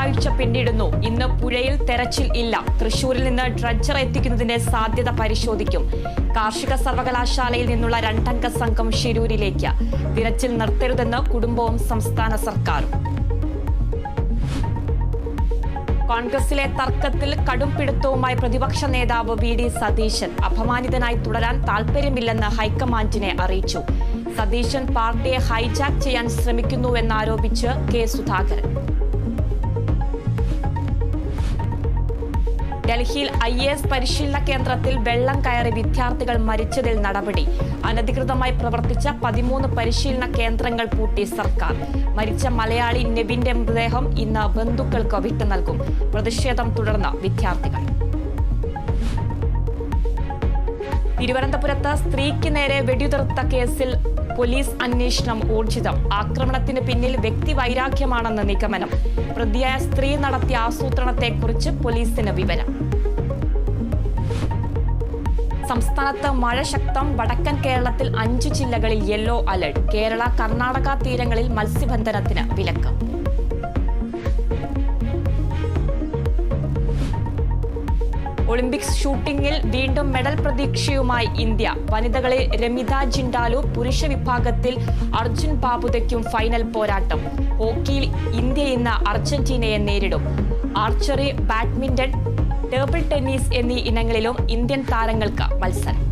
ഒരാഴ്ച പിന്നിടുന്നു. ഇന്ന് പുഴയിൽ തെരച്ചിൽ ഇല്ല. തൃശൂരിൽ നിന്ന് ഡ്രഡ്ജർ എത്തിക്കുന്നതിന്റെ സാധ്യത പരിശോധിക്കും. കാർഷിക സർവകലാശാലയിൽ നിന്നുള്ള 2 അംഗ സംഘം ശിരൂരിലേക്ക്. തിരച്ചിൽ നിർത്തരുതെന്ന് കുടുംബവും സംസ്ഥാന സർക്കാരും. കോൺഗ്രസിലെ തർക്കത്തിൽ കടും പിടുത്തവുമായി പ്രതിപക്ഷ നേതാവ് വി.ഡി. സതീശൻ. അപമാനിതനായി തുടരാൻ താൽപര്യമില്ലെന്ന് ഹൈക്കമാൻഡിനെ അറിയിച്ചു. സതീശൻ പാർട്ടിയെ ഹൈജാക്ക് ചെയ്യാൻ ശ്രമിക്കുന്നുവെന്നാരോപിച്ച് കെ. സുധാകരൻ. ഡൽഹിയിൽ IAS പരിശീലന കേന്ദ്രത്തിൽ വെള്ളം കയറി വിദ്യാർത്ഥികൾ മരിച്ചതിൽ നടപടി. അനധികൃതമായി പ്രവർത്തിച്ച 13 പരിശീലന കേന്ദ്രങ്ങൾ പൂട്ടി സർക്കാർ. മരിച്ച മലയാളി നെവിന്റെ മൃതദേഹം ഇന്ന് ബന്ധുക്കൾക്ക് വിട്ടു നൽകും. പ്രതിഷേധം തുടർന്ന് വിദ്യാർത്ഥികൾ. തിരുവനന്തപുരത്ത് സ്ത്രീക്ക് നേരെ വെടിയുതിർത്ത കേസിൽ പോലീസ് അന്വേഷണം ഊർജിതം. ആക്രമണത്തിന് പിന്നിൽ വ്യക്തിവൈരാഗ്യമാണെന്ന് നിഗമനം. പ്രതിയായ സ്ത്രീ നടത്തിയ ആസൂത്രണത്തെക്കുറിച്ച് പോലീസിന് വിവരം. സംസ്ഥാനത്ത് മഴ ശക്തം. വടക്കൻ കേരളത്തിൽ 5 ജില്ലകളിൽ യെല്ലോ അലർട്ട്. കേരള കർണാടക തീരങ്ങളിൽ മത്സ്യബന്ധനത്തിന് വിലക്ക്. ഒളിമ്പിക്സ് ഷൂട്ടിംഗിൽ വീണ്ടും മെഡൽ പ്രതീക്ഷയുമായി ഇന്ത്യ. വനിതകളിൽ രമിത ജിൻഡാലു, പുരുഷ വിഭാഗത്തിൽ അർജുൻ ബാബുദയ്ക്കും ഫൈനൽ പോരാട്ടം. ഹോക്കിയിൽ ഇന്ത്യ ഇന്ന് അർജന്റീനയെ നേരിടും. ആർച്ചറി, ബാഡ്മിന്റൺ, ടേബിൾ ടെന്നീസ് എന്നീ ഇനങ്ങളിലും ഇന്ത്യൻ താരങ്ങൾക്ക് മത്സരം.